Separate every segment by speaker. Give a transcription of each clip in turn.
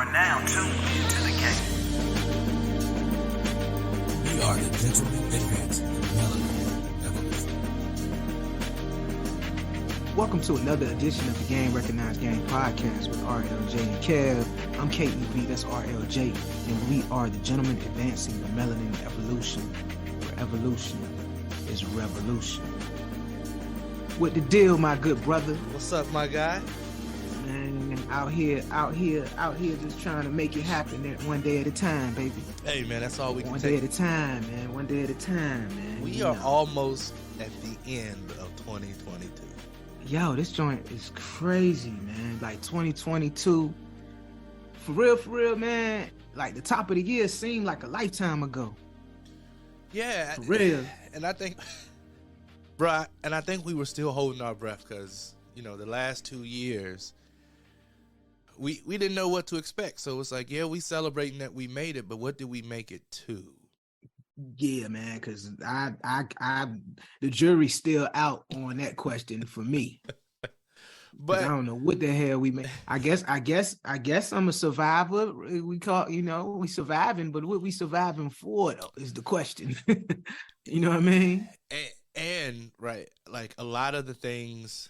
Speaker 1: are now tuned to the game.
Speaker 2: We are the gentlemen advancing the melanin evolution.
Speaker 3: Welcome to another edition of the Game Recognized Game Podcast with RLJ and Kev. I'm KEV, that's RLJ, and we are the gentlemen advancing the melanin evolution, where evolution is revolution. What the deal, my good brother?
Speaker 4: What's up, my guy?
Speaker 3: Man, out here, just trying to make it happen one day at a time, baby.
Speaker 4: Hey, man, that's all we can
Speaker 3: One
Speaker 4: take.
Speaker 3: day at a time, man. One day at a time, man.
Speaker 4: We are almost at the end of 2022.
Speaker 3: Yo, this joint is crazy, man. Like 2022. For real, man. Like the top of the year seemed like a lifetime ago.
Speaker 4: Yeah.
Speaker 3: For real.
Speaker 4: And I think, bruh, I think we were still holding our breath because, you know, the last 2 years, we didn't know what to expect. So it's like, yeah, we celebrating that we made it, but what did we make it to?
Speaker 3: Yeah, man, because the jury's still out on that question for me. But I don't know what the hell we made. I guess I'm a survivor. We surviving, but what we surviving for though is the question. You know what I mean?
Speaker 4: And right, like a lot of the things,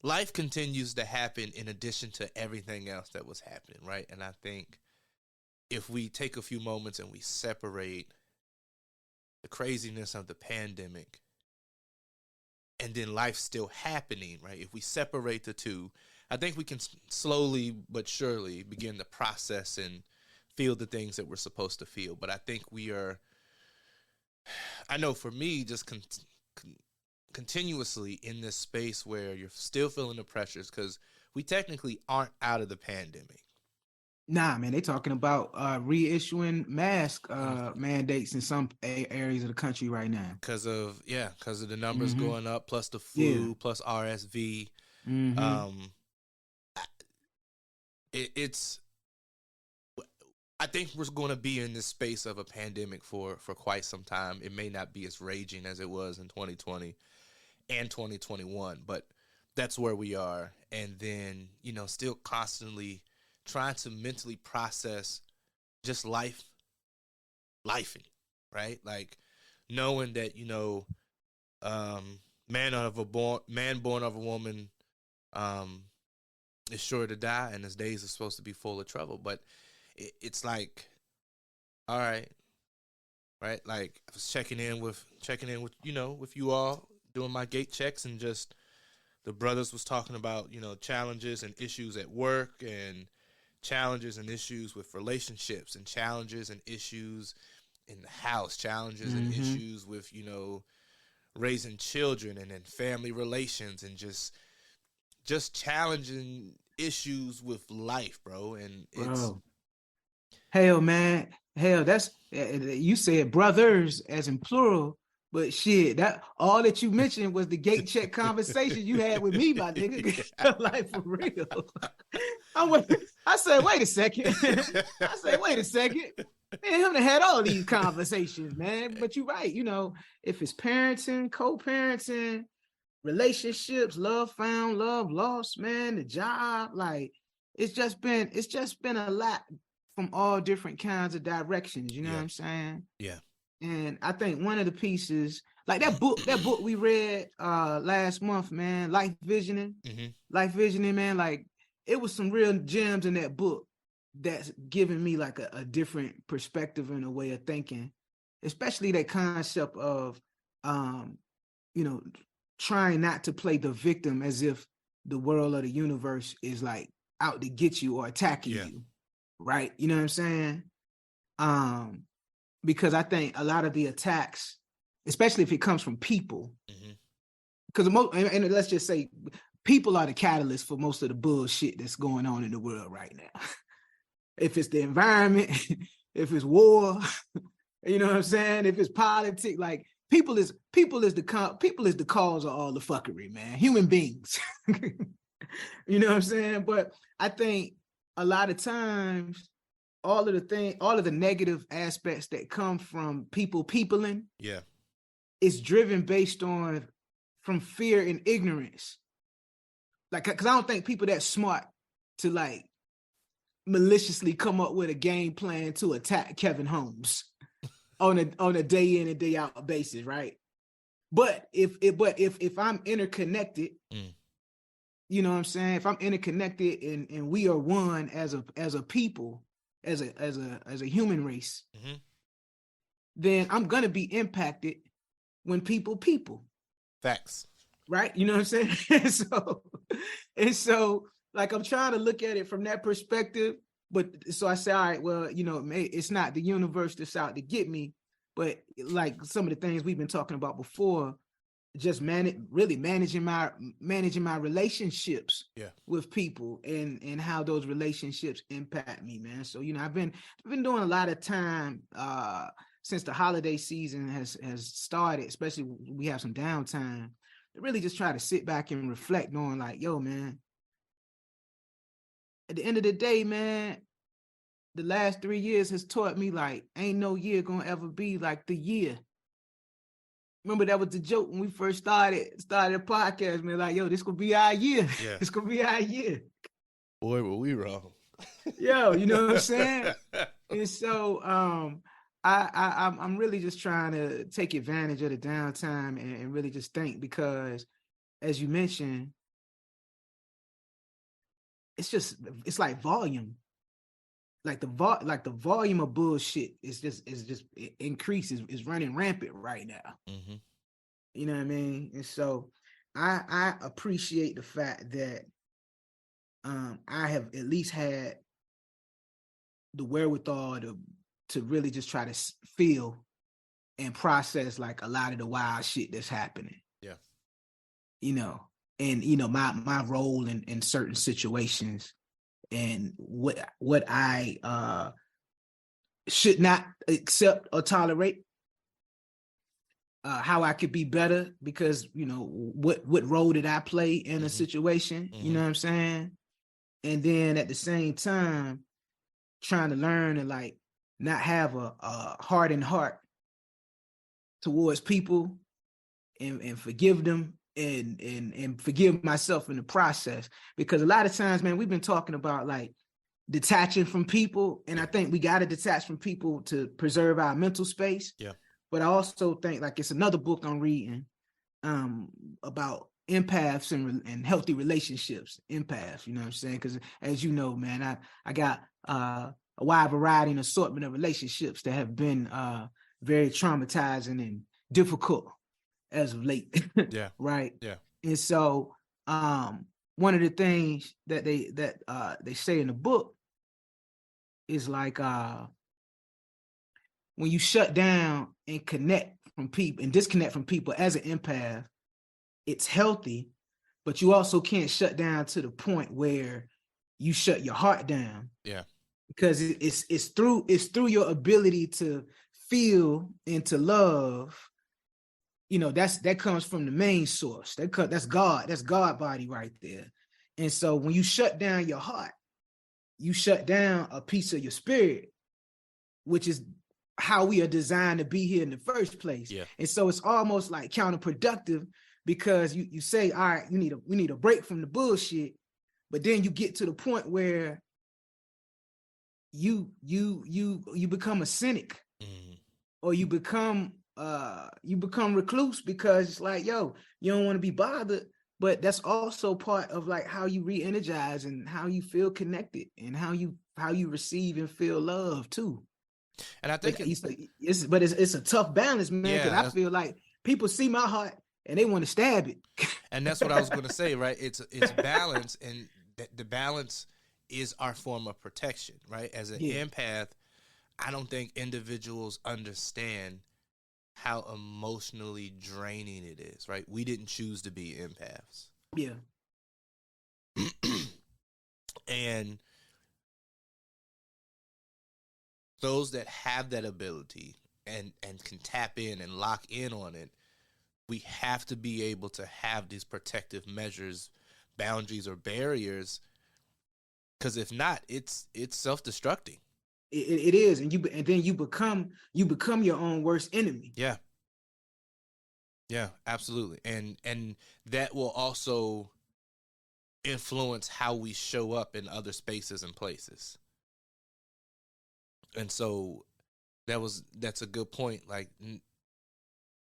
Speaker 4: life continues to happen in addition to everything else that was happening, right? And I think if we take a few moments and we separate the craziness of the pandemic and then life still happening, right? If we separate the two, I think we can slowly but surely begin to process and feel the things that we're supposed to feel. But I think I know for me, just continuously in this space where you're still feeling the pressures because we technically aren't out of the pandemic.
Speaker 3: Nah, man, they talking about reissuing mask mandates in some areas of the country right now.
Speaker 4: Because of the numbers going up, plus the flu, plus RSV. I think we're going to be in this space of a pandemic for quite some time. It may not be as raging as it was in 2020 and 2021, but that's where we are. And then, you know, still constantly trying to mentally process just lifing, right? Like knowing that, you know, man born of a woman is sure to die, and his days are supposed to be full of trouble. But it's like, all right, right? Like I was checking in with you know, with you all, doing my gate checks, and just the brothers was talking about, you know, challenges and issues at work, and challenges and issues with relationships, and challenges and issues in the house, challenges and issues with, you know, raising children, and then family relations, and just challenging issues with life, bro. And it's
Speaker 3: hell, man, that's, you said brothers as in plural, but shit, that all that you mentioned was the gate check conversation you had with me, my nigga. Like for real. I said, wait a second. Man, him that had all these conversations, man. But you're right. You know, if it's parenting, co-parenting, relationships, love found, love lost, man, the job, like it's just been a lot from all different kinds of directions. You know what I'm saying? Yeah. And I think one of the pieces, like that book we read last month, man, Life Visioning, man, like it was some real gems in that book that's giving me like a different perspective and a way of thinking, especially that concept of, you know, trying not to play the victim as if the world or the universe is like out to get you or attacking you, right? You know what I'm saying? Because I think a lot of the attacks, especially if it comes from people, because and let's just say people are the catalyst for most of the bullshit that's going on in the world right now. If it's the environment, if it's war, you know what I'm saying? If it's politics, like people is the cause of all the fuckery, man. Human beings. You know what I'm saying? But I think a lot of times all of the negative aspects that come from peopling, is driven based on from fear and ignorance. Like, because I don't think people that smart to like maliciously come up with a game plan to attack Kevin Holmes on a day in and day out basis, right? But if I'm interconnected, you know what I'm saying? If I'm interconnected and we are one as a people, as a human race, then I'm gonna be impacted when people.
Speaker 4: Facts.
Speaker 3: Right? You know what I'm saying? so like I'm trying to look at it from that perspective. But so I say, all right, well, you know, it's not the universe that's out to get me, but like some of the things we've been talking about before, just managing my relationships with people and how those relationships impact me, man. So, you know, I've been doing a lot of time since the holiday season has started, especially when we have some downtime, to really just try to sit back and reflect on like, yo, man, at the end of the day, man, the last 3 years has taught me like ain't no year gonna ever be like the year. Remember that was the joke when we first started a podcast, man. Like, yo, this gonna be our year.
Speaker 4: Yeah.
Speaker 3: It's gonna be our year.
Speaker 4: Boy, were we wrong.
Speaker 3: Yo, you know what I'm saying? And so I'm really just trying to take advantage of the downtime and really just think, because as you mentioned, it's like volume. Like the volume of bullshit it increases, is running rampant right now. You know what I mean? And so I appreciate the fact that I have at least had the wherewithal to really just try to feel and process like a lot of the wild shit that's happening.
Speaker 4: Yeah.
Speaker 3: You know, and you know, my role in certain situations and what I should not accept or tolerate, how I could be better, because, you know, what role did I play in a situation, you know what I'm saying? And then at the same time, trying to learn and like not have a hardened heart towards people and forgive them and forgive myself in the process. Because a lot of times, man, we've been talking about like detaching from people, and I think we got to detach from people to preserve our mental space.
Speaker 4: Yeah.
Speaker 3: But I also think like it's another book I'm reading about empaths and healthy relationships. Empaths, you know what I'm saying? Because as you know, man, I got a wide variety and assortment of relationships that have been very traumatizing and difficult as of late.
Speaker 4: Yeah.
Speaker 3: Right.
Speaker 4: Yeah.
Speaker 3: And so one of the things that they say in the book is like when you shut down and connect from people and disconnect from people as an empath, it's healthy, but you also can't shut down to the point where you shut your heart down.
Speaker 4: Yeah.
Speaker 3: Because it's through your ability to feel and to love. You know, that comes from the main source. That's God. That's God body right there. And so when you shut down your heart, you shut down a piece of your spirit, which is how we are designed to be here in the first place.
Speaker 4: Yeah.
Speaker 3: And so it's almost like counterproductive, because you say, all right, we need a break from the bullshit, but then you get to the point where you become a cynic, or you become recluse, because it's like, yo, you don't want to be bothered. But that's also part of like how you re-energize and how you feel connected and how you receive and feel love too.
Speaker 4: And I think
Speaker 3: it's a tough balance, man, because I feel like people see my heart and they want to stab it.
Speaker 4: And that's what I was going to say, right? It's balance, and the balance is our form of protection, right? As an empath, I don't think individuals understand how emotionally draining it is, right? We didn't choose to be empaths.
Speaker 3: Yeah.
Speaker 4: And those that have that ability and can tap in and lock in on it, we have to be able to have these protective measures, boundaries, or barriers, because if not, it's self-destructing.
Speaker 3: It is, and then you become your own worst enemy.
Speaker 4: Yeah. Yeah, absolutely. And that will also influence how we show up in other spaces and places. And so that's a good point. Like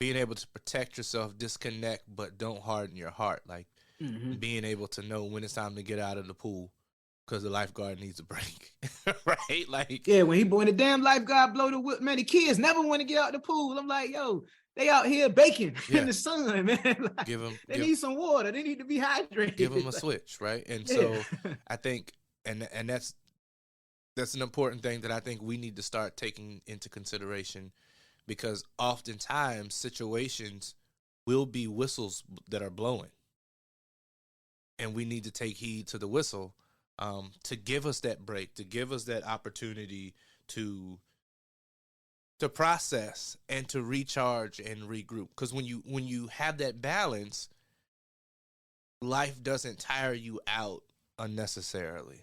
Speaker 4: being able to protect yourself, disconnect, but don't harden your heart. Like being able to know when it's time to get out of the pool because the lifeguard needs a break, right? Like,
Speaker 3: yeah, when the damn lifeguard blow the whip, man, the kids never want to get out the pool. I'm like, yo, they out here baking in the sun, man. Like, they need some water. They need to be hydrated.
Speaker 4: Give them a switch, right? And so I think, and that's an important thing that I think we need to start taking into consideration, because oftentimes situations will be whistles that are blowing, and we need to take heed to the whistle to give us that break, to give us that opportunity to process and to recharge and regroup. Because when you have that balance, life doesn't tire you out unnecessarily.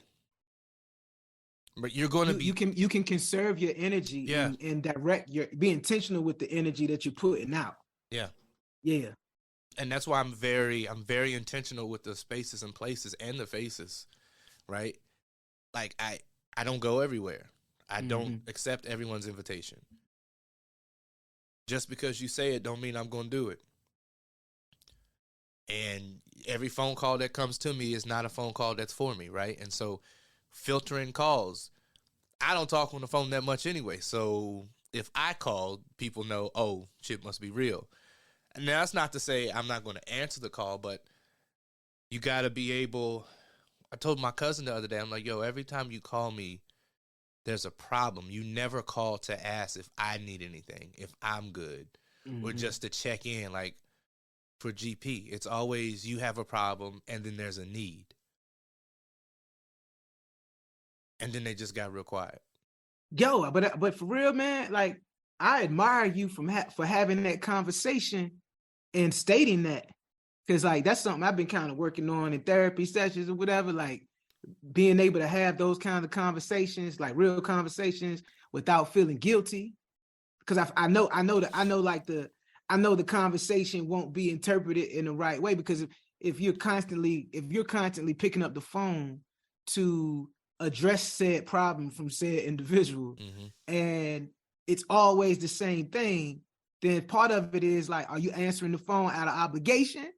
Speaker 4: But you're going to be...
Speaker 3: You can conserve your energy and be intentional with the energy that you're putting out.
Speaker 4: Yeah.
Speaker 3: Yeah.
Speaker 4: And that's why I'm very intentional with the spaces and places and the faces, right? Like I don't go everywhere. I don't accept everyone's invitation. Just because you say it don't mean I'm going to do it. And every phone call that comes to me is not a phone call that's for me, right? And so filtering calls, I don't talk on the phone that much anyway. So if I call, people know, oh, shit must be real. And that's not to say I'm not going to answer the call, but you got to be able... I told my cousin the other day, I'm like, yo, every time you call me, there's a problem. You never call to ask if I need anything, if I'm good, or just to check in. Like for GP, it's always you have a problem and then there's a need. And then they just got real quiet.
Speaker 3: Yo, but for real, man, like I admire you for having that conversation and stating that. Because, like, that's something I've been kind of working on in therapy sessions or whatever, like being able to have those kinds of conversations, like real conversations without feeling guilty. Because I know the conversation won't be interpreted in the right way, because if you're constantly picking up the phone to address said problem from said individual and it's always the same thing, then part of it is like, are you answering the phone out of obligation?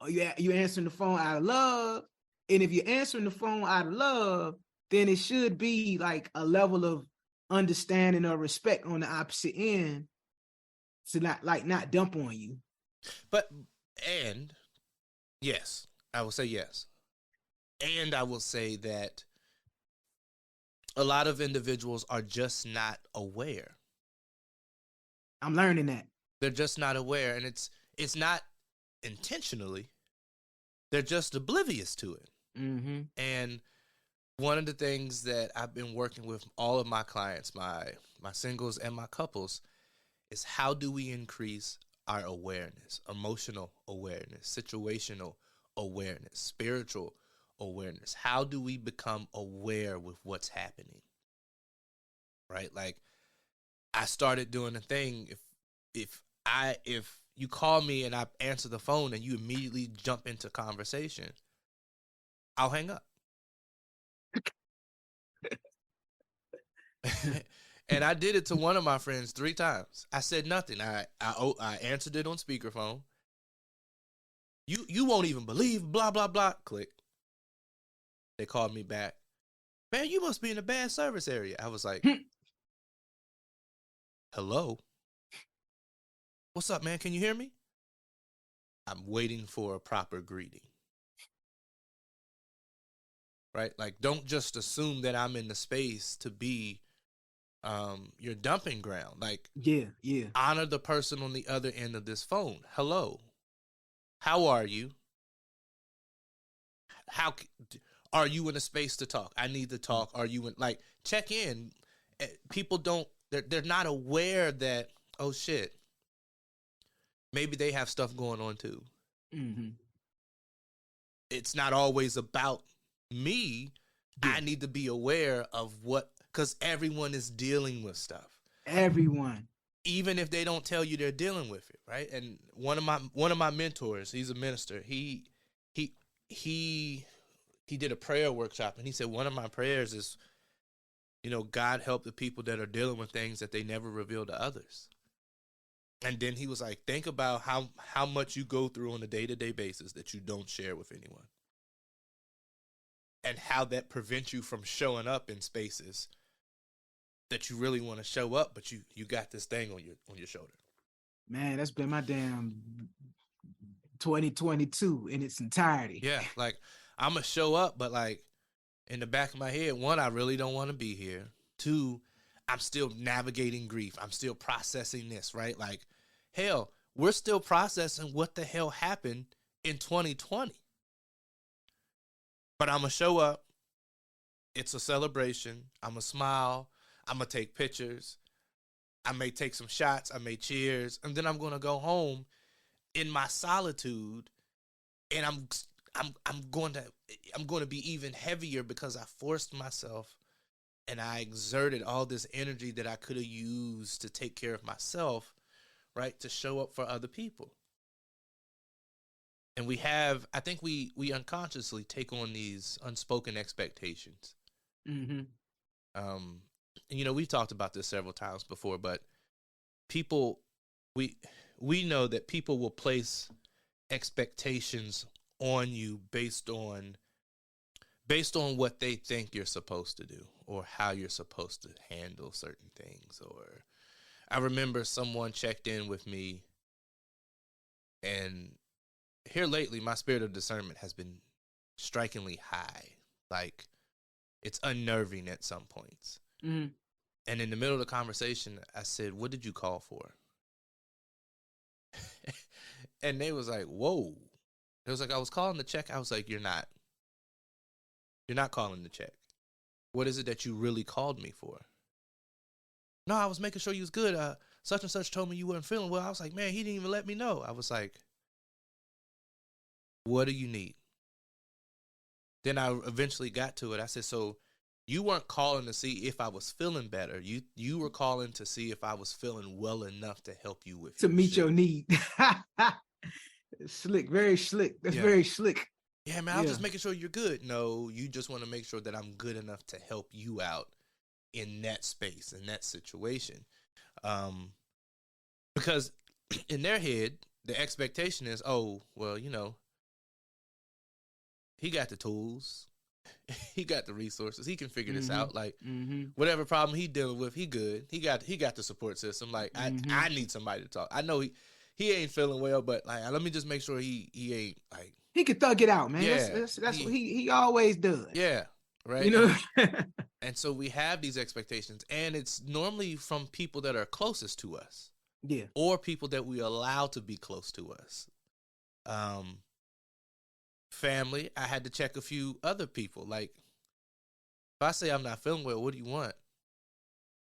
Speaker 3: Or you answering the phone out of love? And if you're answering the phone out of love, then it should be like a level of understanding or respect on the opposite end to not dump on you.
Speaker 4: And yes, I will say yes. And I will say that a lot of individuals are just not aware.
Speaker 3: I'm learning that.
Speaker 4: They're just not aware, and it's not intentionally. They're just oblivious to it. And one of the things that I've been working with all of my clients, my singles and my couples, is how do we increase our awareness, emotional awareness, situational awareness, spiritual awareness? How do we become aware with what's happening? Right? Like I started doing a thing. If you call me and I answer the phone and you immediately jump into conversation, I'll hang up. And I did it to one of my friends 3 times. I said nothing. I answered it on speakerphone. You won't even believe blah, blah, blah. Click. They called me back. Man, you must be in a bad service area. I was like, hello? What's up, man? Can you hear me? I'm waiting for a proper greeting. Right? Like, don't just assume that I'm in the space to be your dumping ground. Like,
Speaker 3: yeah.
Speaker 4: Honor the person on the other end of this phone. Hello. How are you? How are you in a space to talk? I need to talk. Are you in, like, check in. People don't, they're not aware that, oh shit, maybe they have stuff going on too. It's not always about me. I need to be aware of what, because everyone is dealing with stuff.
Speaker 3: Everyone.
Speaker 4: Even if they don't tell you they're dealing with it, right? And one of my mentors, he's a minister. He he did a prayer workshop, and he said one of my prayers is, God help the people that are dealing with things that they never reveal to others. And then he was like, think about how much you go through on a day-to-day basis that you don't share with anyone, and how that prevents you from showing up in spaces that you really want to show up, but you got this thing on your shoulder.
Speaker 3: Man, that's been my damn 2022 in its entirety.
Speaker 4: Yeah, like I'm gonna show up, but like in the back of my head, one, I really don't want to be here. Two, I'm still navigating grief. I'm still processing this, right? Like, hell, we're still processing what the hell happened in 2020. But I'm gonna show up. It's a celebration. I'm gonna smile. I'm gonna take pictures. I may take some shots. I may cheers, and then I'm gonna go home in my solitude, and I'm going to be even heavier because I forced myself, and I exerted all this energy that I could have used to take care of myself, right, to show up for other people. And I think we unconsciously take on these unspoken expectations.
Speaker 3: Mm-hmm.
Speaker 4: And we've talked about this several times before, but people, we know that people will place expectations on you based on what they think you're supposed to do or how you're supposed to handle certain things. Or I remember someone checked in with me, and here lately, my spirit of discernment has been strikingly high. Like, it's unnerving at some points.
Speaker 3: Mm-hmm.
Speaker 4: And in the middle of the conversation, I said, "What did you call for?" And they was like, "Whoa." It was like, "I was calling the check." I was like, You're not calling the check. What is it that you really called me for?" "No, I was making sure you was good. Such and such told me you weren't feeling well." I was like, "Man, he didn't even let me know." I was like, "What do you need?" Then I eventually got to it. I said, "So you weren't calling to see if I was feeling better. You were calling to see if I was feeling well enough to help you with
Speaker 3: To meet your need." Slick, very slick. That's very slick.
Speaker 4: Yeah, man, I was just making sure you're good. No, you just want to make sure that I'm good enough to help you out in that space, in that situation. Because in their head, the expectation is, oh, well, he got the tools. He got the resources. He can figure this out. Like, whatever problem he dealing with, he good. He got the support system. Like, I need somebody to talk. I know he ain't feeling well, but like, let me just make sure he ain't like,
Speaker 3: he can thug it out, man.
Speaker 4: Yeah,
Speaker 3: That's what he always does.
Speaker 4: Yeah, right. And so we have these expectations, and it's normally from people that are closest to us.
Speaker 3: Yeah.
Speaker 4: Or people that we allow to be close to us. Family, I had to check a few other people. Like, if I say I'm not feeling well, what do you want?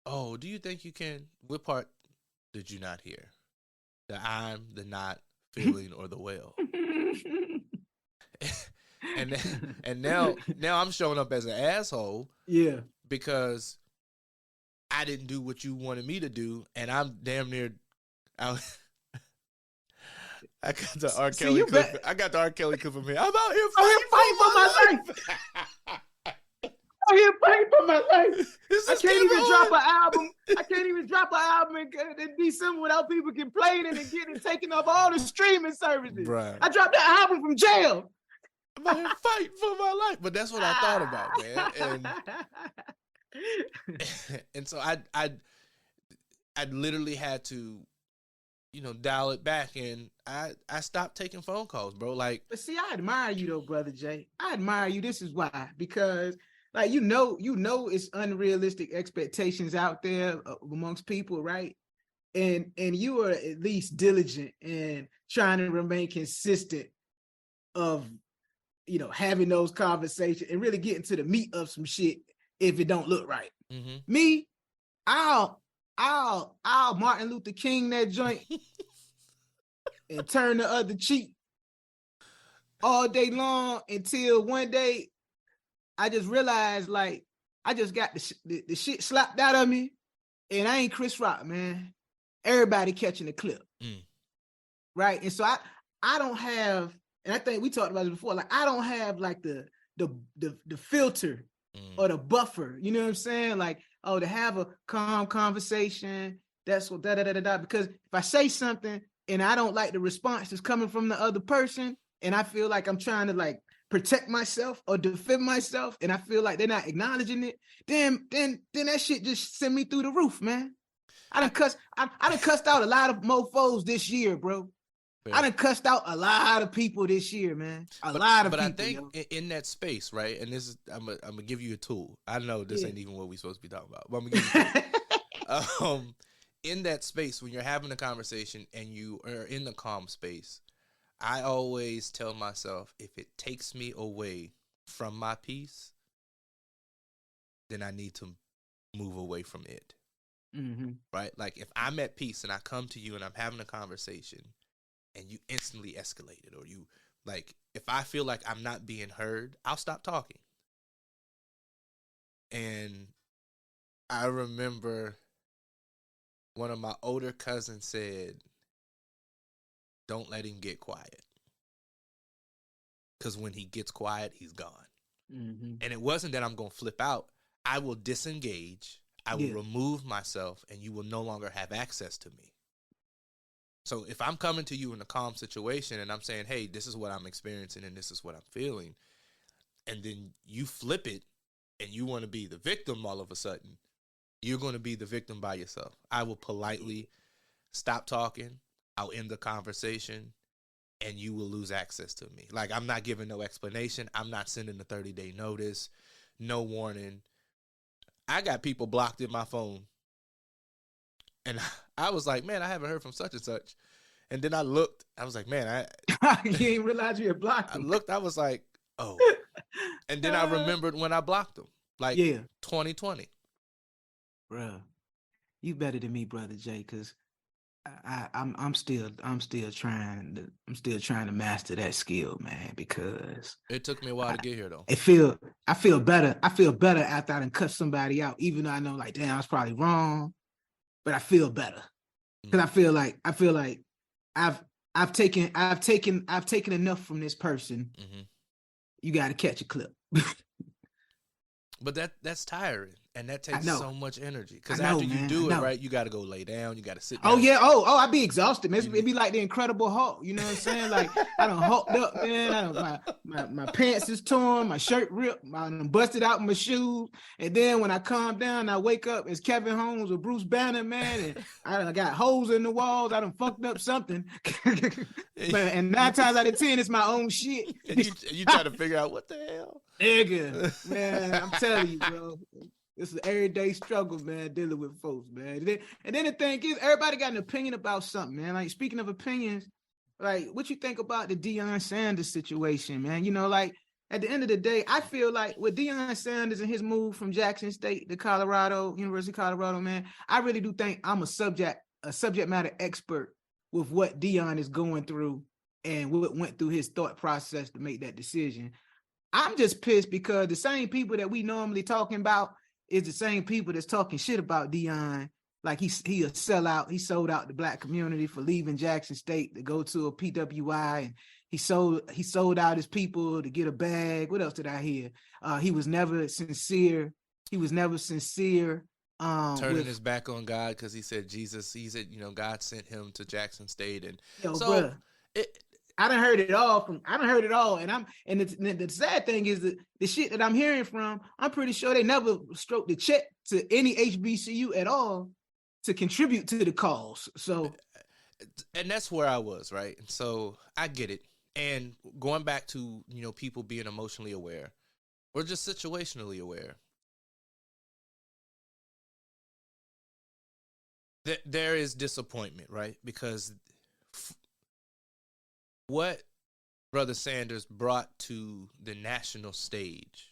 Speaker 4: Oh, do you think you can? What part did you not hear? The I'm, the not feeling, or the well. and now I'm showing up as an asshole.
Speaker 3: Yeah.
Speaker 4: Because I didn't do what you wanted me to do, and I'm damn near I got the R. Kelly clip. I got the R. Kelly clip from here. I'm out here fighting for my life.
Speaker 3: I'm here fighting for my life. I can't even
Speaker 4: going?
Speaker 3: drop an album. I can't even drop an album in December without people complaining and getting taken off all the streaming services.
Speaker 4: Right.
Speaker 3: I dropped that album from jail.
Speaker 4: I'm out here fighting for my life. But that's what I thought about, man. And so I literally had to, dial it back, and I stopped taking phone calls, bro. Like,
Speaker 3: but see, I admire you though, brother Jay. I admire you. This is why, because like you know, it's unrealistic expectations out there amongst people, right? And you are at least diligent and trying to remain consistent of having those conversations and really getting to the meat of some shit if it don't look right.
Speaker 4: Mm-hmm.
Speaker 3: Me, I'll Martin Luther King that joint and turn the other cheek all day long until one day I just realized, like, I just got the shit slapped out of me, and I ain't Chris Rock, man. Everybody catching the clip. Right? And so I don't have, and I think we talked about it before, like, I don't have like the the filter or the buffer. You know what I'm saying? Like, oh, to have a calm conversation. That's what da da da da da. Because if I say something and I don't like the response that's coming from the other person, and I feel like I'm trying to like protect myself or defend myself, and I feel like they're not acknowledging it, then that shit just send me through the roof, man. I done cussed out a lot of mofos this year, bro. I done cussed out a lot of people this year, man. A lot of people.
Speaker 4: But I think in that space, right? And this is, I'm gonna give you a tool. I know this ain't even what we supposed to be talking about, but I'm gonna give you a tool. In that space, when you're having a conversation and you are in the calm space, I always tell myself, if it takes me away from my peace, then I need to move away from it.
Speaker 3: Mm-hmm.
Speaker 4: Right? Like if I'm at peace and I come to you and I'm having a conversation and you instantly escalate it, or you like, if I feel like I'm not being heard, I'll stop talking. And I remember one of my older cousins said, don't let him get quiet. Because when he gets quiet, he's gone.
Speaker 3: Mm-hmm.
Speaker 4: And it wasn't that I'm going to flip out. I will disengage. I will remove myself, and you will no longer have access to me. So if I'm coming to you in a calm situation and I'm saying, hey, this is what I'm experiencing and this is what I'm feeling, and then you flip it and you want to be the victim all of a sudden, you're going to be the victim by yourself. I will politely stop talking. I'll end the conversation, and you will lose access to me. Like, I'm not giving no explanation. I'm not sending a 30-day notice, no warning. I got people blocked in my phone. And I was like, man, I haven't heard from such and such. And then I looked. I was like, man,
Speaker 3: you didn't realize you had blocked them.
Speaker 4: I looked. I was like, oh. And then I remembered when I blocked them. Like 2020.
Speaker 3: Bruh, you better than me, Brother Jay, because I'm still trying to master that skill, man, because
Speaker 4: it took me a while to get here though.
Speaker 3: I feel better after I done cut somebody out, even though I know like, damn, I was probably wrong, but I feel better. Because I feel like I've taken enough from this person.
Speaker 4: Mm-hmm.
Speaker 3: You gotta catch a clip.
Speaker 4: But that's tiring, and that takes so much energy. Because
Speaker 3: after
Speaker 4: you do it, right, you got to go lay down. You got to sit down.
Speaker 3: Oh, yeah. I'd be exhausted, man. It'd be like the Incredible Hulk. You know what I'm saying? Like, I done hulked up, man. My pants is torn. My shirt ripped. I done busted out my shoes. And then when I calm down, I wake up as Kevin Holmes or Bruce Banner, man. And I got holes in the walls. I done fucked up something. And 9 times out of 10, it's my own shit.
Speaker 4: And you try to figure out what the hell?
Speaker 3: Nigga, man, I'm telling you, bro. It's an everyday struggle, man, dealing with folks, man. And then the thing is, everybody got an opinion about something, man. Like, speaking of opinions, like, what you think about the Deion Sanders situation, man? You know, like, at the end of the day, I feel like with Deion Sanders and his move from Jackson State to Colorado, University of Colorado, man, I really do think I'm a subject matter expert with what Deion is going through and what went through his thought process to make that decision. I'm just pissed because the same people that we normally talking about is the same people that's talking shit about Deion. Like he a sellout. He sold out the black community for leaving Jackson State to go to a PWI, and he sold out his people to get a bag. What else did I hear? He was never sincere.
Speaker 4: Turning his back on God because he said God sent him to Jackson State, and
Speaker 3: bruh, I done heard it all, and the sad thing is that the shit that I'm hearing from, I'm pretty sure they never stroked the check to any HBCU at all to contribute to the cause. So,
Speaker 4: and that's where I was, right? And so I get it. And going back to, people being emotionally aware or just situationally aware, there is disappointment, right? Because what Brother Sanders brought to the national stage,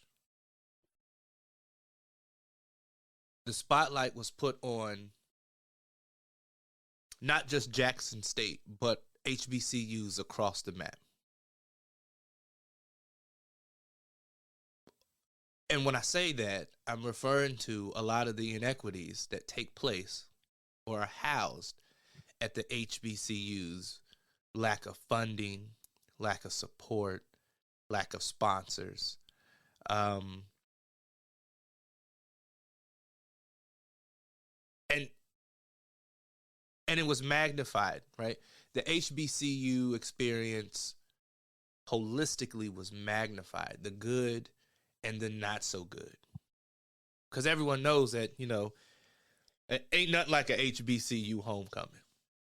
Speaker 4: the spotlight was put on not just Jackson State, but HBCUs across the map. And when I say that, I'm referring to a lot of the inequities that take place or are housed at the HBCUs. Lack of funding, lack of support, lack of sponsors, Um, and it was magnified, right? The HBCU experience holistically was magnified, the good and the not so good. Because everyone knows that, it ain't nothing like a HBCU homecoming.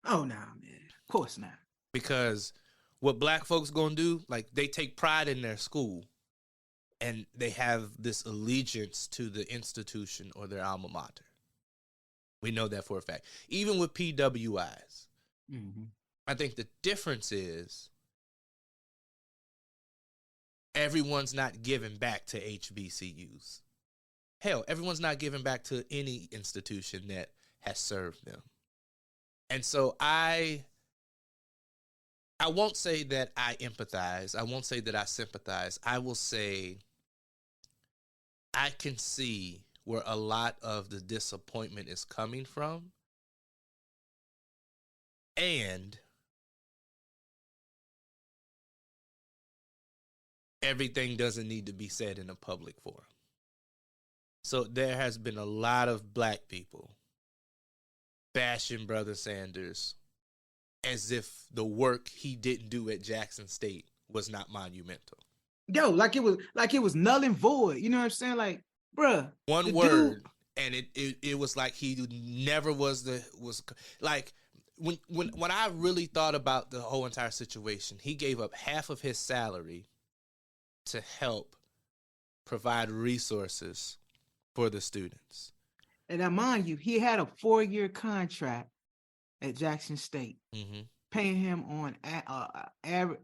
Speaker 3: Oh, nah, man. Of course not.
Speaker 4: Because what black folks gonna do, like, they take pride in their school and they have this allegiance to the institution or their alma mater. We know that for a fact. Even with PWIs, I think the difference is everyone's not giving back to HBCUs. Hell, everyone's not giving back to any institution that has served them. And so I won't say that I empathize. I won't say that I sympathize. I will say I can see where a lot of the disappointment is coming from. And everything doesn't need to be said in a public forum. So there has been a lot of black people bashing Brother Sanders as if the work he didn't do at Jackson State was not monumental.
Speaker 3: Yo, like it was null and void. You know what I'm saying? Like, bruh.
Speaker 4: One word, and it was like he never was like when I really thought about the whole entire situation, he gave up half of his salary to help provide resources for the students.
Speaker 3: And now, mind you, he had a 4-year contract at Jackson State, paying him on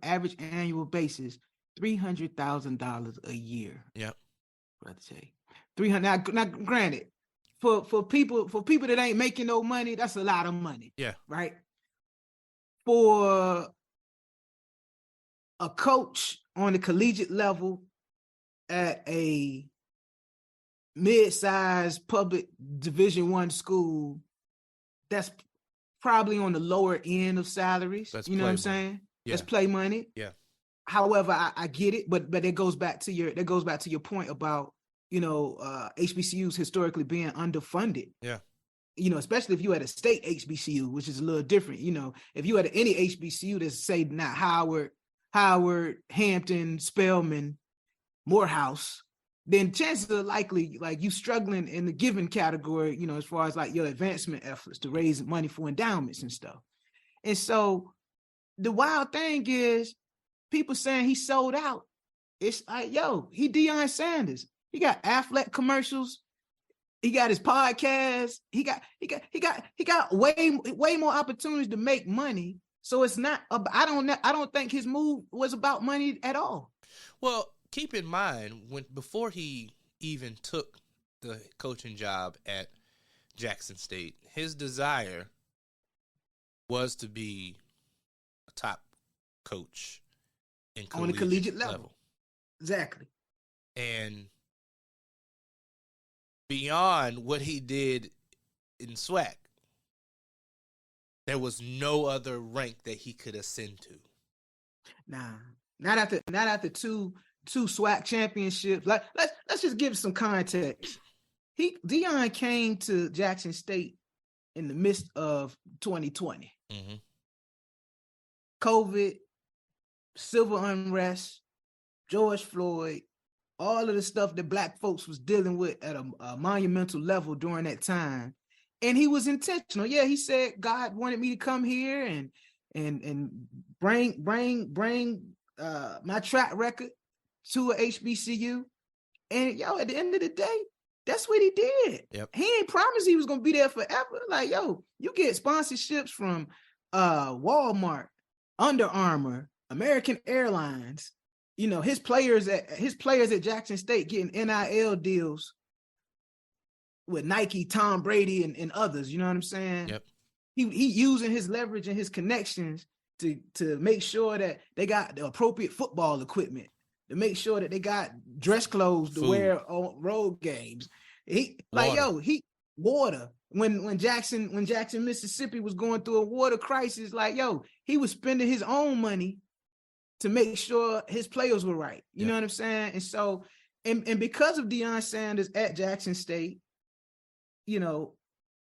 Speaker 3: average annual basis $300,000 a year.
Speaker 4: Yep,
Speaker 3: Brother Jay, 300. Now, granted, for people that ain't making no money, that's a lot of money.
Speaker 4: Yeah,
Speaker 3: right. For a coach on the collegiate level at a mid-sized public Division I school, that's probably on the lower end of salaries.
Speaker 4: That's
Speaker 3: you know what I'm
Speaker 4: money.
Speaker 3: saying?
Speaker 4: Yeah.
Speaker 3: That's play money.
Speaker 4: Yeah.
Speaker 3: However, I get it, but it goes back to your point about, HBCUs historically being underfunded.
Speaker 4: Yeah.
Speaker 3: Especially if you had a state HBCU, which is a little different. If you had any HBCU that's say not Howard, Hampton, Spelman, Morehouse, then chances are likely like you struggling in the given category, as far as like your advancement efforts to raise money for endowments and stuff. And so the wild thing is people saying he sold out. It's like, yo, he Deion Sanders. He got Affleck commercials. He got his podcast. He got way more opportunities to make money. So it's not. I don't think his move was about money at all.
Speaker 4: Well, keep in mind before he even took the coaching job at Jackson State, his desire was to be a top coach
Speaker 3: on the collegiate level. Exactly.
Speaker 4: And beyond what he did in SWAC, there was no other rank that he could ascend to.
Speaker 3: Nah, not after two SWAC championships. Like let's just give some context. Deion came to Jackson State in the midst of 2020. COVID, civil unrest, George Floyd, all of the stuff that black folks was dealing with at a monumental level during that time. And he was intentional. Yeah, he said God wanted me to come here and bring my track record to a HBCU. And at the end of the day, that's what he did.
Speaker 4: Yep. He
Speaker 3: ain't promised he was gonna be there forever. Like, you get sponsorships from Walmart, Under Armour, American Airlines. His players at Jackson State getting NIL deals with Nike, Tom Brady, and others. You know what I'm saying?
Speaker 4: Yep.
Speaker 3: He using his leverage and his connections to make sure that they got the appropriate football equipment, to make sure that they got dress clothes to wear on road games. Water. When Jackson, Mississippi was going through a water crisis, he was spending his own money to make sure his players were right. You know what I'm saying? And so and because of Deion Sanders at Jackson State, you know,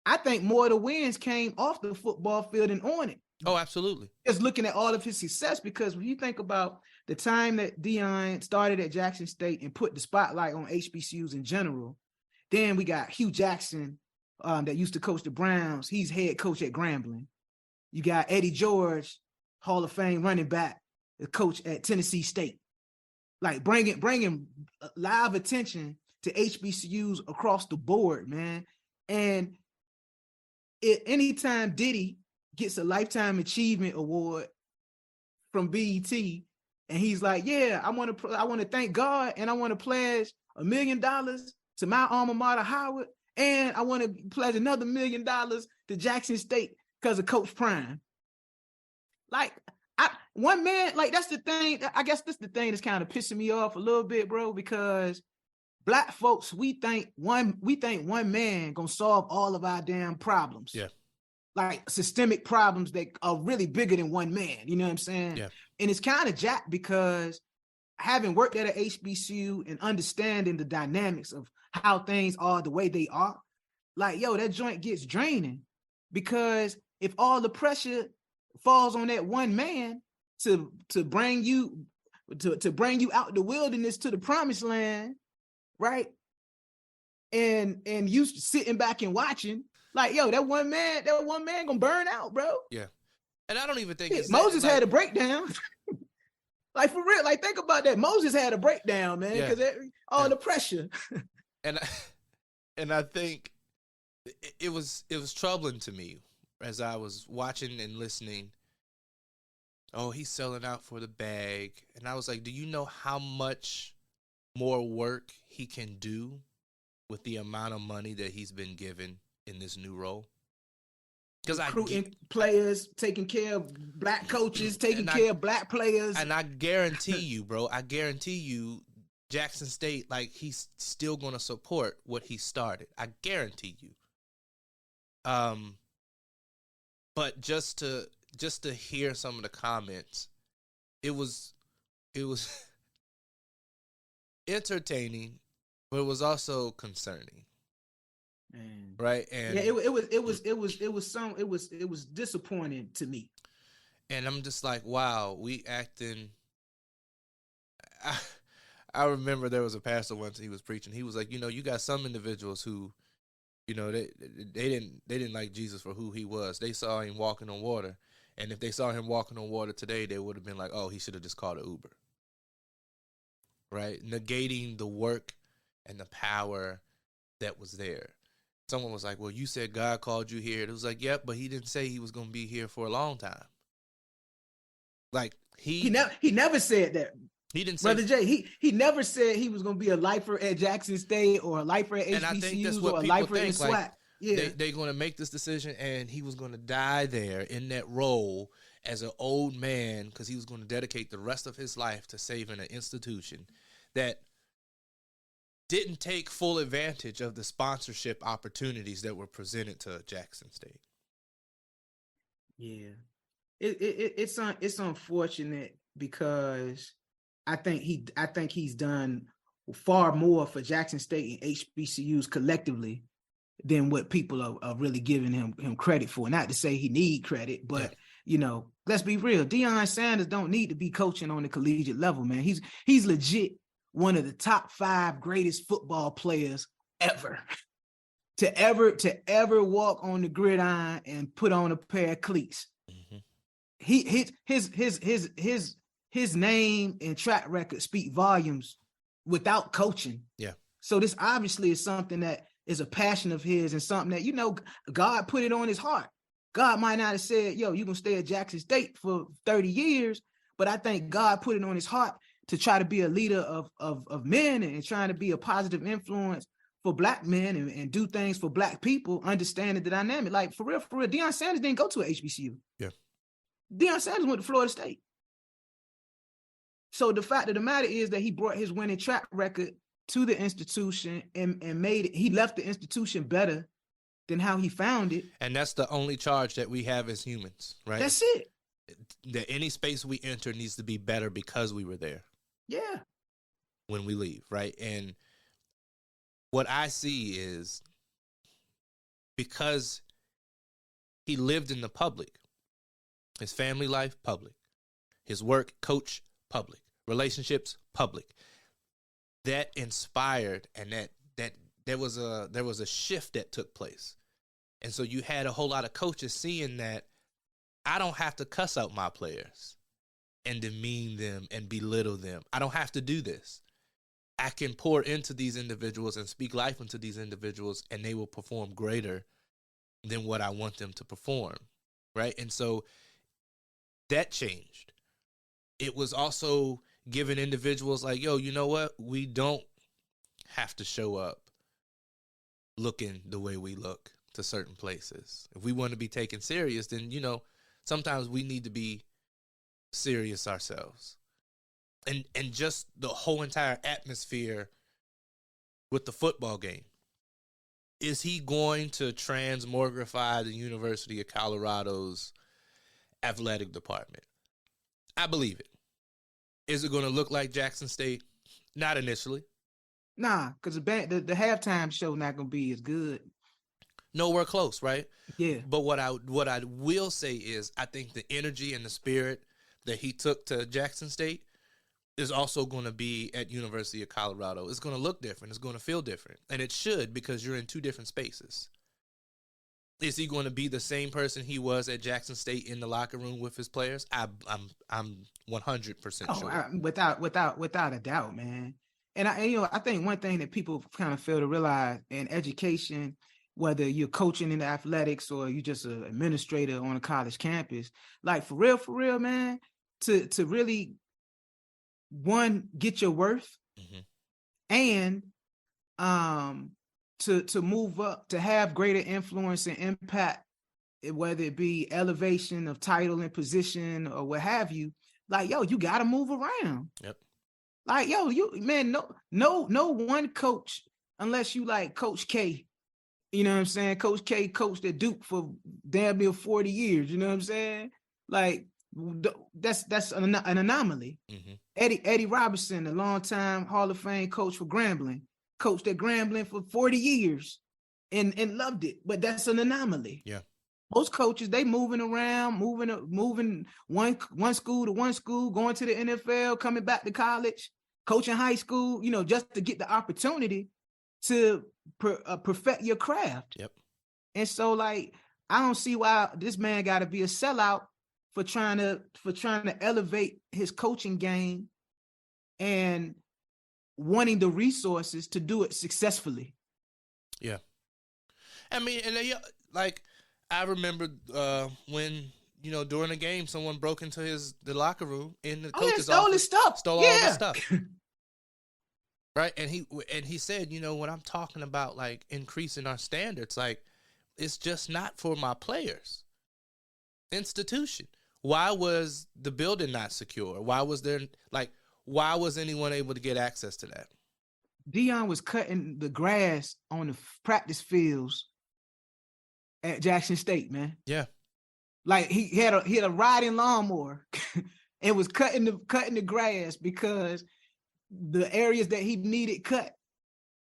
Speaker 3: I think more of the wins came off the football field and on it.
Speaker 4: Oh, absolutely.
Speaker 3: Just looking at all of his success, because when you think about the time that Deion started at Jackson State and put the spotlight on HBCUs in general, then we got Hugh Jackson that used to coach the Browns. He's head coach at Grambling. You got Eddie George, Hall of Fame running back, the coach at Tennessee State. Like bringing live attention to HBCUs across the board, man. And anytime Diddy gets a Lifetime Achievement Award from BET, and he's like, yeah, I want to thank God, and I want to pledge $1 million to my alma mater, Howard, and I want to pledge another $1 million to Jackson State because of Coach Prime. Like, one man, like, that's the thing. I guess that's the thing that's kind of pissing me off a little bit, bro, because Black folks, we think one man gonna solve all of our damn problems.
Speaker 4: Yeah.
Speaker 3: Like systemic problems that are really bigger than one man. You know what I'm saying?
Speaker 4: Yeah.
Speaker 3: And it's kind of jacked because having worked at an HBCU and understanding the dynamics of how things are the way they are, like, yo, that joint gets draining, because if all the pressure falls on that one man to bring you out the wilderness to the promised land, right? And you sitting back and watching, like, yo, that one man gonna burn out, bro.
Speaker 4: Yeah. And I don't even think it's
Speaker 3: Moses had a breakdown. Like, for real, like, think about that. Moses had a breakdown, man, because the pressure.
Speaker 4: And I think it was troubling to me as I was watching and listening. Oh, he's selling out for the bag. And I was like, do you know how much more work he can do with the amount of money that he's been given in this new role? Because
Speaker 3: recruiting players, taking care of Black coaches, taking care of Black players.
Speaker 4: And I guarantee you, bro, Jackson State, like, he's still going to support what he started. I guarantee you. But just to hear some of the comments, it was entertaining, but it was also concerning.
Speaker 3: Man.
Speaker 4: Right? And
Speaker 3: yeah, it was disappointing to me.
Speaker 4: And I'm just like, wow, we acting. I remember there was a pastor once, he was preaching. He was like, you got some individuals who, they didn't like Jesus for who he was. They saw him walking on water. And if they saw him walking on water today, they would have been like, oh, he should have just called an Uber. Right? Negating the work and the power that was there. Someone was like, well, you said God called you here. It was like, yep, but he didn't say he was going to be here for a long time. Like, he
Speaker 3: never said that.
Speaker 4: He didn't say,
Speaker 3: Brother Jay, he never said he was going to be a lifer at Jackson State or a lifer at HBCUs or a lifer in SWAC.
Speaker 4: Like,
Speaker 3: yeah.
Speaker 4: They're going to make this decision, and he was going to die there in that role as an old man, because he was going to dedicate the rest of his life to saving an institution that didn't take full advantage of the sponsorship opportunities that were presented to Jackson State.
Speaker 3: Yeah. It's unfortunate, because I think he's done far more for Jackson State and HBCUs collectively than what people are really giving him credit for. Not to say he need credit, but let's be real. Deion Sanders don't need to be coaching on the collegiate level, man. He's legit one of the top 5 greatest football players ever. to ever walk on the gridiron and put on a pair of cleats. Mm-hmm. His name and track record speak volumes without coaching.
Speaker 4: Yeah.
Speaker 3: So this obviously is something that is a passion of his, and something that, God put it on his heart. God might not have said, yo, you're going to stay at Jackson State for 30 years, but I think God put it on his heart to try to be a leader of men and trying to be a positive influence for Black men and do things for Black people, understanding the dynamic. Like, for real, Deion Sanders didn't go to an HBCU. Yeah. Deion Sanders went to Florida State. So the fact of the matter is that he brought his winning track record to the institution and he left the institution better than how he found it. And
Speaker 4: that's the only charge that we have as humans, right?
Speaker 3: That's it.
Speaker 4: That any space we enter needs to be better because we were there.
Speaker 3: Yeah.
Speaker 4: when we leave, right? And what I see is because he lived in the public, his family life, public, his work, coach, public, relationships, public, that inspired, and that there was a shift that took place. And so you had a whole lot of coaches seeing that I don't have to cuss out my players and demean them and belittle them. I don't have to do this. I can pour into these individuals and speak life into these individuals, and they will perform greater than what I want them to perform, right? And so that changed. It was also giving individuals like, yo, you know what? We don't have to show up looking the way we look to certain places. If we want to be taken serious, then, you know, sometimes we need to be serious ourselves. And just the whole entire atmosphere with the football game. Is he going to transmogrify the University of Colorado's athletic department? I believe it. Is it going to look like Jackson State? Not initially.
Speaker 3: Nah, because the halftime show not gonna be as good.
Speaker 4: Nowhere close, right?
Speaker 3: Yeah.
Speaker 4: But what I will say is I think the energy and the spirit that he took to Jackson State is also going to be at University of Colorado. It's going to look different. It's going to feel different. And it should, because you're in two different spaces. Is he going to be the same person he was at Jackson State in the locker room with his players? I'm 100% sure.
Speaker 3: Without a doubt, man. And I think one thing that people kind of fail to realize in education, whether you're coaching in the athletics or you just an administrator on a college campus, like for real, man, to really, one, get your worth, and to move up, to have greater influence and impact, whether it be elevation of title and position or what have you, like, yo, you got to move around.
Speaker 4: Yep.
Speaker 3: Like, yo, no one coach, unless you like Coach K, you know what I'm saying? Coach K coached at Duke for damn near 40 years, you know what I'm saying? Like, that's an anomaly. Eddie Robinson, a longtime Hall of Fame coach for Grambling, coached at Grambling for 40 years and loved it, but that's an anomaly.
Speaker 4: Yeah.
Speaker 3: Most coaches, they moving around, moving one school to one school, going to the NFL, coming back to college, coaching high school, you know, just to get the opportunity to perfect your craft.
Speaker 4: Yep.
Speaker 3: And so, like, I don't see why this man got to be a sellout for trying to elevate his coaching game and wanting the resources to do it successfully.
Speaker 4: Yeah. I mean, and like, I remember when, you know, during the game, someone broke into the locker room in the coach's
Speaker 3: stole
Speaker 4: office,
Speaker 3: his stuff.
Speaker 4: stole all his stuff. Right. And he said, you know, when I'm talking about like increasing our standards, like, it's just not for my players. Institution. Why was the building not secure? Why was anyone able to get access to that?
Speaker 3: Dion was cutting the grass on the practice fields at Jackson State, man.
Speaker 4: Yeah.
Speaker 3: Like, he had a riding lawnmower and was cutting the grass because the areas that he needed cut,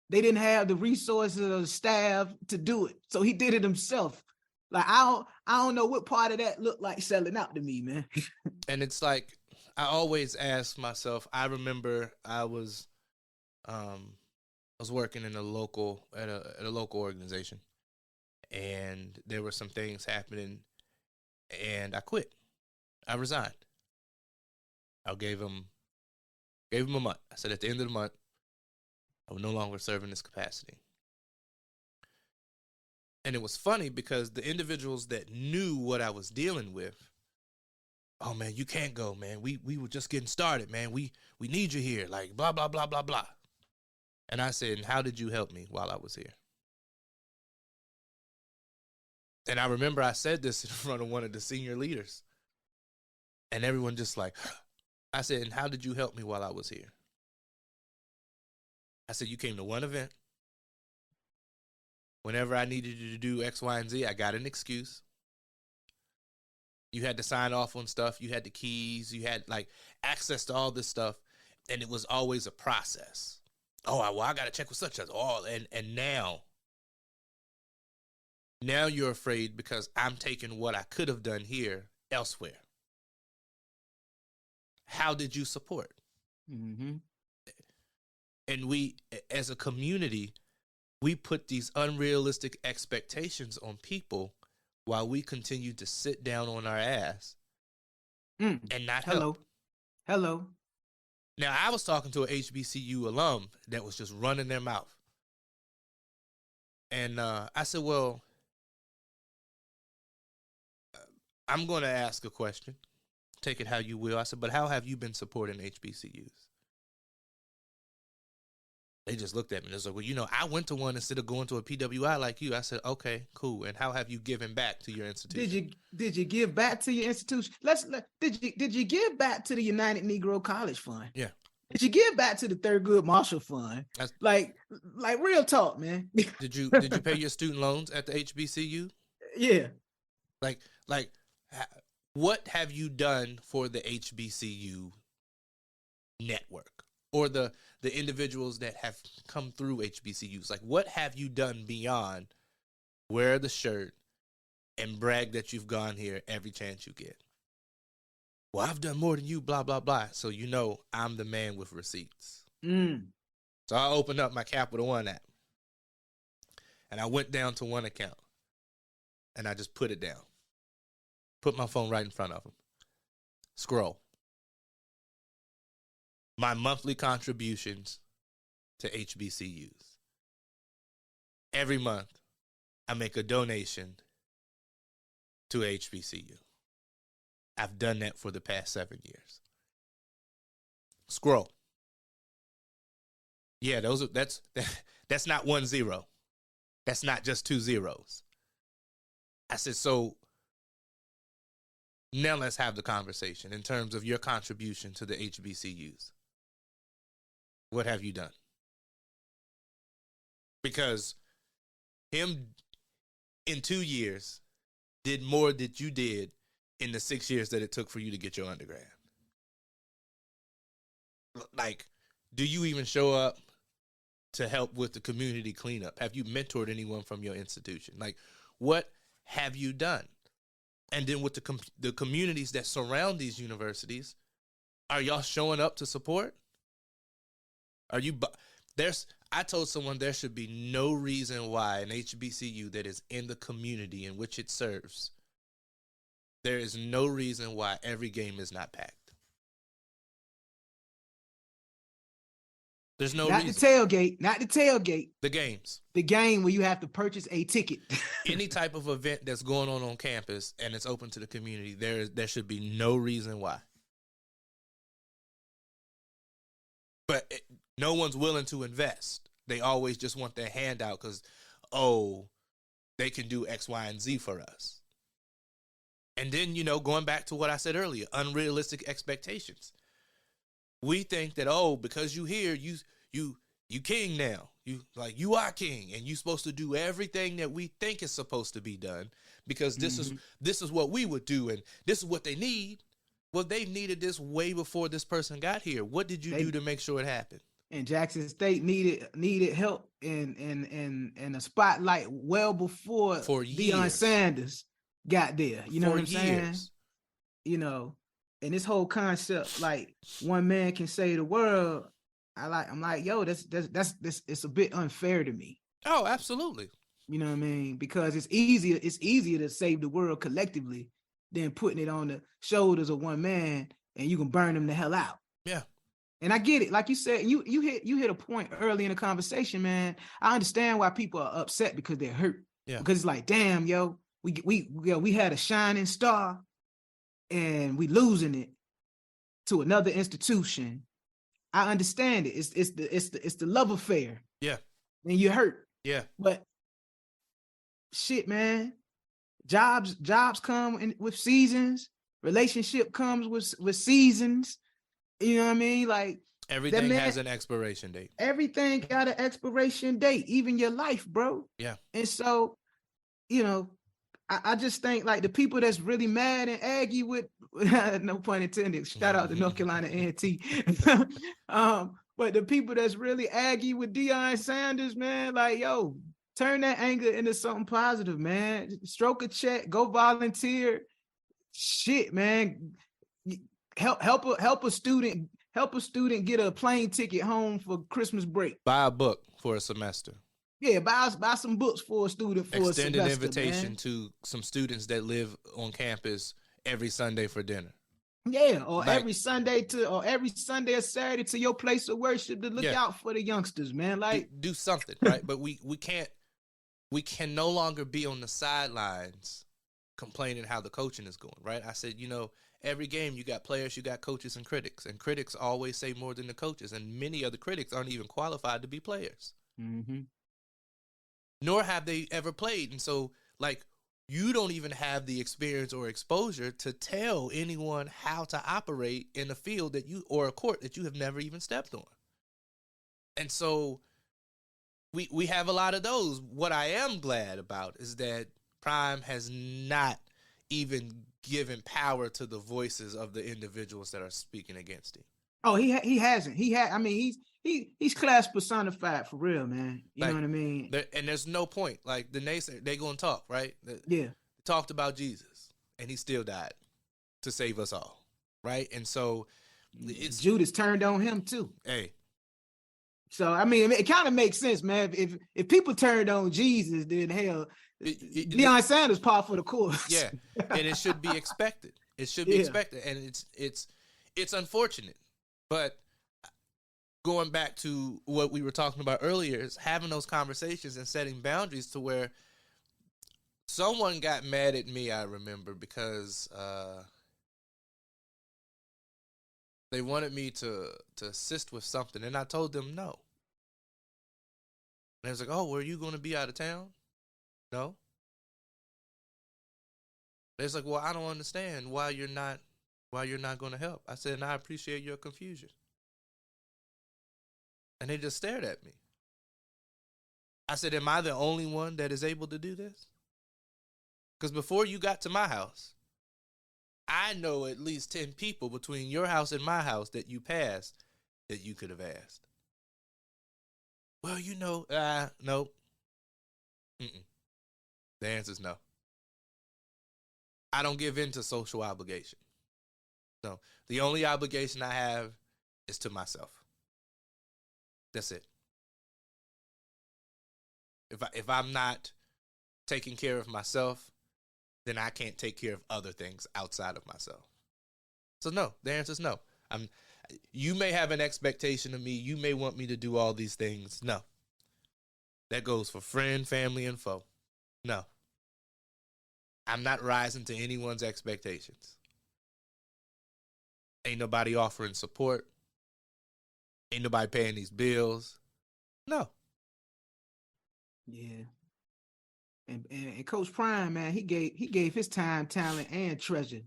Speaker 3: they didn't have the resources or the staff to do it. So he did it himself. Like, I don't know what part of that looked like selling out to me, man.
Speaker 4: And it's like, I always ask myself, I remember I was working in at a local organization, and there were some things happening, and I quit. I resigned. I gave him a month. I said, at the end of the month, I will no longer serve in this capacity. And it was funny because the individuals that knew what I was dealing with, oh man, you can't go, man. We were just getting started, man. We need you here, like blah, blah, blah, blah, blah. And I said, and how did you help me while I was here? And I remember I said this in front of one of the senior leaders. And everyone just like, I said, and how did you help me while I was here? I said, you came to one event. Whenever I needed you to do X, Y, and Z, I got an excuse. You had to sign off on stuff. You had the keys. You had like access to all this stuff. And it was always a process. Oh, well, I got to check with such as. Oh, and now you're afraid because I'm taking what I could have done here elsewhere. How did you support?
Speaker 3: Mm-hmm.
Speaker 4: And we, as a community, we put these unrealistic expectations on people while we continue to sit down on our ass and not help.
Speaker 3: Hello.
Speaker 4: Now, I was talking to an HBCU alum that was just running their mouth. And I said, well, I'm going to ask a question. Take it how you will. I said, but how have you been supporting HBCUs? They just looked at me and was like, well, you know, I went to one instead of going to a PWI like you. I said, okay, cool. And how have you given back to your institution?
Speaker 3: Did you give back to your institution? Did you give back to the United Negro College Fund?
Speaker 4: Yeah.
Speaker 3: Did you give back to the Thurgood Marshall Fund? Like real talk, man.
Speaker 4: Did you pay your student loans at the HBCU?
Speaker 3: Yeah.
Speaker 4: Like, what have you done for the HBCU network or the individuals that have come through HBCUs? Like, what have you done beyond wear the shirt and brag that you've gone here every chance you get? Well, I've done more than you, blah, blah, blah. So, you know, I'm the man with receipts. So I opened up my Capital One app and I went down to one account and I just put it down. Put my phone right in front of them. Scroll. My monthly contributions to HBCUs. Every month, I make a donation to HBCU. I've done that for the past 7 years. Scroll. Yeah, that's not 1 0. That's not just 2 zeros. I said, so now let's have the conversation in terms of your contribution to the HBCUs. What have you done? Because him in 2 years did more than you did in the 6 years that it took for you to get your undergrad. Like, do you even show up to help with the community cleanup? Have you mentored anyone from your institution? Like, what have you done? And then with the communities that surround these universities, are y'all showing up to support? Are you? I told someone there should be no reason why an HBCU that is in the community in which it serves, there is no reason why every game is not packed. There's no reason.
Speaker 3: Not the tailgate.
Speaker 4: The games.
Speaker 3: The game where you have to purchase a ticket.
Speaker 4: Any type of event that's going on campus and it's open to the community, there should be no reason why. But no one's willing to invest. They always just want their handout because, they can do X, Y, and Z for us. And then, going back to what I said earlier, unrealistic expectations. We think that, because you here, you king now. You are king, and you supposed to do everything that we think is supposed to be done because this is what we would do, and this is what they need. Well, they needed this way before this person got here. What did you do to make sure it happened?
Speaker 3: And Jackson State needed help in a spotlight well before Deion Sanders got there. You know what I'm saying? And this whole concept, like one man can save the world. I'm like, yo, that's it's a bit unfair to me.
Speaker 4: Oh, absolutely.
Speaker 3: You know what I mean? Because it's easier to save the world collectively than putting it on the shoulders of one man and you can burn them the hell out.
Speaker 4: Yeah.
Speaker 3: And I get it. Like you said, you hit a point early in the conversation, man. I understand why people are upset because they're hurt.
Speaker 4: Yeah.
Speaker 3: Because it's like, damn, yo, we had a shining star and we losing it to another institution. I understand it. It's the love affair.
Speaker 4: Yeah.
Speaker 3: And you're hurt.
Speaker 4: Yeah.
Speaker 3: But shit, man. Jobs come with seasons. Relationship comes with seasons. You know what I mean? Like
Speaker 4: everything has an expiration date.
Speaker 3: Everything got an expiration date, even your life, bro.
Speaker 4: Yeah.
Speaker 3: And so, I just think like the people that's really mad and aggy with no pun intended. Shout out to North Carolina A&T. But the people that's really aggy with Deion Sanders, man, like yo, turn that anger into something positive, man. Stroke a check, go volunteer. Shit, man. Help a student get a plane ticket home for Christmas break.
Speaker 4: Buy a book for a semester.
Speaker 3: Yeah, buy some books for a student for
Speaker 4: Extend
Speaker 3: a semester,
Speaker 4: an invitation
Speaker 3: man.
Speaker 4: to some students that live on campus every Sunday for dinner.
Speaker 3: Yeah, or
Speaker 4: Like,
Speaker 3: every Sunday or Saturday to your place of worship to look out for the youngsters, man. Like
Speaker 4: do something, right? But we can no longer be on the sidelines complaining how the coaching is going, right? I said, every game you got players, you got coaches and critics always say more than the coaches, and many of the critics aren't even qualified to be players.
Speaker 3: Mm-hmm.
Speaker 4: Nor have they ever played. And so, like, you don't even have the experience or exposure to tell anyone how to operate in a field or a court that you have never even stepped on. And so we have a lot of those. What I am glad about is that Prime has not even given power to the voices of the individuals that are speaking against him.
Speaker 3: Oh, he hasn't. He's class personified for real, man. You know what I mean?
Speaker 4: And there's no point. Like the naysayer, they gonna talk, right?
Speaker 3: Yeah.
Speaker 4: Talked about Jesus, and he still died to save us all, right? And so
Speaker 3: Judas turned on him too.
Speaker 4: Hey.
Speaker 3: So I mean, it kind of makes sense, man. If people turned on Jesus, then hell, Deion Sanders par for the course.
Speaker 4: Yeah, and it should be expected. It should be expected, and it's unfortunate, but going back to what we were talking about earlier is having those conversations and setting boundaries to where someone got mad at me, I remember, because they wanted me to assist with something, and I told them no. And they was like, oh, were you going to be out of town? No. They was like, well, I don't understand why you're not going to help. I said, and I appreciate your confusion. And they just stared at me. I said, am I the only one that is able to do this? Because before you got to my house, I know at least 10 people between your house and my house that you passed that you could have asked. Well, no. Mm-mm. The answer is no. I don't give in to social obligation. No, the only obligation I have is to myself. That's it. If I'm not taking care of myself, then I can't take care of other things outside of myself. So no, the answer is no. You may have an expectation of me. You may want me to do all these things. No. That goes for friend, family, and foe. No. I'm not rising to anyone's expectations. Ain't nobody offering support. Ain't nobody paying these bills. No.
Speaker 3: Yeah. And Coach Prime, man, he gave his time, talent, and treasure.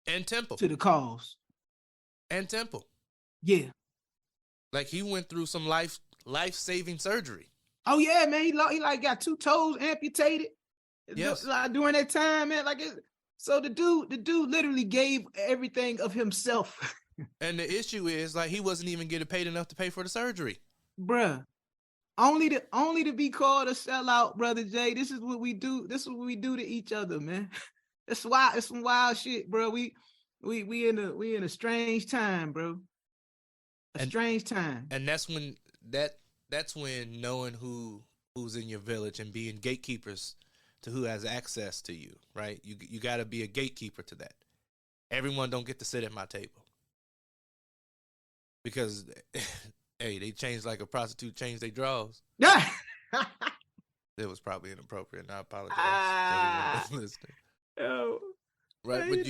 Speaker 4: And Temple.
Speaker 3: To the cause.
Speaker 4: And Temple.
Speaker 3: Yeah.
Speaker 4: Like he went through some life-saving surgery.
Speaker 3: Oh yeah, man. He like got 2 toes amputated.
Speaker 4: Yes.
Speaker 3: During that time, man. So the dude literally gave everything of himself.
Speaker 4: And the issue is like he wasn't even getting paid enough to pay for the surgery.
Speaker 3: Bruh. Only to be called a sellout, Brother Jay. This is what we do. This is what we do to each other, man. That's why it's some wild shit, bro. We in a strange time, bro. Strange time.
Speaker 4: And that's when knowing who's in your village and being gatekeepers to who has access to you, right? You got to be a gatekeeper to that. Everyone don't get to sit at my table. Because hey, they changed like a prostitute changed their draws.
Speaker 3: Yeah.
Speaker 4: It was probably inappropriate, and I apologize to everyone that's listening.
Speaker 3: Oh,
Speaker 4: right, but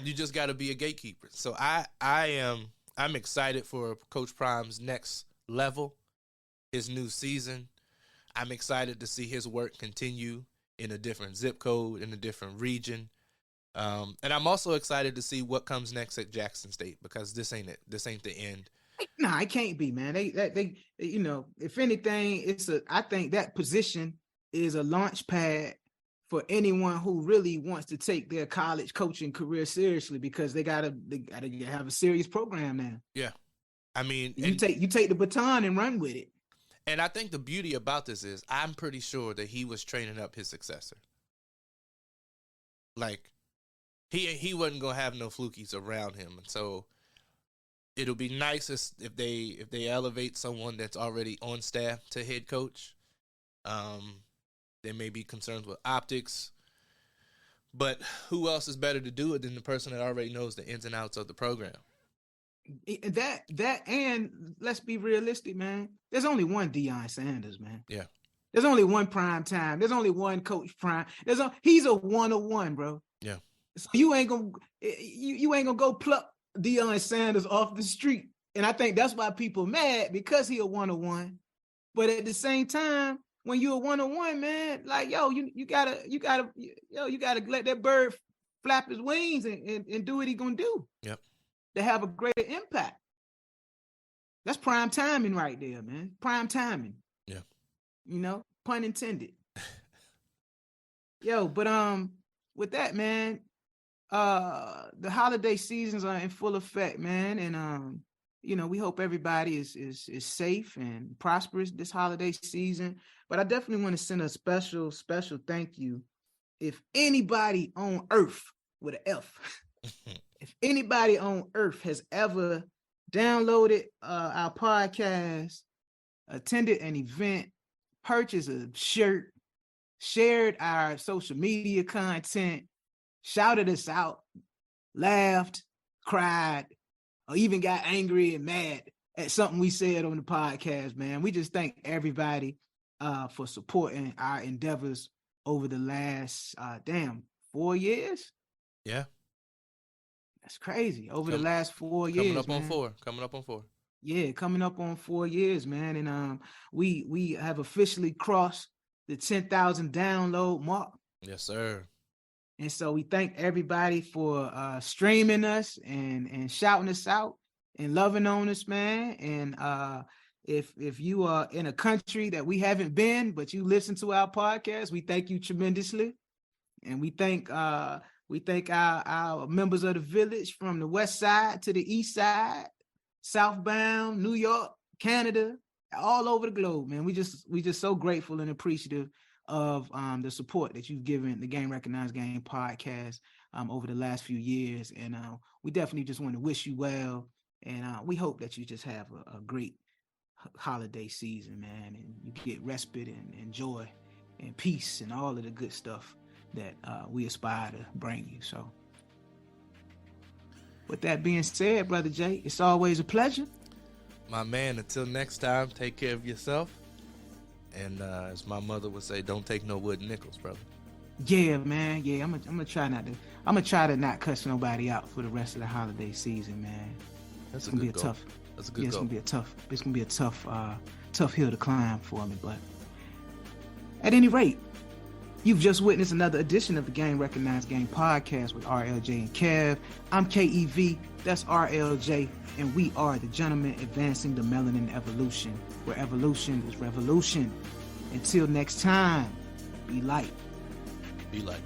Speaker 4: you just got to be a gatekeeper. So I'm excited for Coach Prime's next level, his new season. I'm excited to see his work continue in a different zip code, in a different region. And I'm also excited to see what comes next at Jackson State, because this ain't it. This ain't the end.
Speaker 3: Nah, it can't be, man. They if anything, I think that position is a launch pad for anyone who really wants to take their college coaching career seriously, because they gotta have a serious program now.
Speaker 4: Yeah. I mean,
Speaker 3: you take the baton and run with it.
Speaker 4: And I think the beauty about this is I'm pretty sure that he was training up his successor. Like, he wasn't gonna have no flukies around him, and so it'll be nice if they elevate someone that's already on staff to head coach. There may be concerns with optics, but who else is better to do it than the person that already knows the ins and outs of the program?
Speaker 3: That and let's be realistic, man. There's only one Deion Sanders, man.
Speaker 4: Yeah.
Speaker 3: There's only one prime time. There's only one coach prime. He's a 101, bro.
Speaker 4: Yeah.
Speaker 3: So you ain't gonna go pluck Deion Sanders off the street. And I think that's why people mad, because he a 101. But at the same time, when you're a 101, man, like, yo, you gotta let that bird flap his wings and do what he gonna do.
Speaker 4: Yep.
Speaker 3: To have a greater impact. That's prime timing right there, man. Prime timing.
Speaker 4: Yeah.
Speaker 3: You know, pun intended. Yo, but with that, man, the holiday seasons are in full effect, man, and you know, we hope everybody is safe and prosperous this holiday season. But I definitely want to send a special thank you. If anybody on earth with an F, if anybody on earth has ever downloaded our podcast, attended an event, purchased a shirt, shared our social media content, shouted us out, laughed, cried, or even got angry and mad at something we said on the podcast, man, we just thank everybody for supporting our endeavors over the last 4 years.
Speaker 4: Yeah.
Speaker 3: That's crazy. Over the last 4 years.
Speaker 4: Coming up on four.
Speaker 3: Yeah, coming up on 4 years, man. And we have officially crossed the 10,000 download mark.
Speaker 4: Yes, sir.
Speaker 3: And so we thank everybody for streaming us and shouting us out and loving on us, man. And if you are in a country that we haven't been, but you listen to our podcast, we thank you tremendously. And we thank our members of the village from the west side to the east side, southbound, New York, Canada, all over the globe, man. We just so grateful and appreciative of the support that you've given the Game Recognized Game podcast over the last few years. And we definitely just want to wish you well. And we hope that you just have a great holiday season, man, and you get respite and joy and peace and all of the good stuff that we aspire to bring you. So with that being said, Brother Jay, it's always a pleasure.
Speaker 4: My man, until next time, take care of yourself. And as my mother would say, don't take no wooden nickels, brother.
Speaker 3: Yeah, man. Yeah, I'm gonna try to not cuss nobody out for the rest of the holiday season, man.
Speaker 4: That's a good goal.
Speaker 3: It's gonna be a tough hill to climb for me. But at any rate, you've just witnessed another edition of the Game Recognized Game podcast with RLJ and Kev. I'm KEV, that's RLJ, and we are the gentlemen advancing the melanin evolution, where evolution is revolution. Until next time, be light.
Speaker 4: Be light.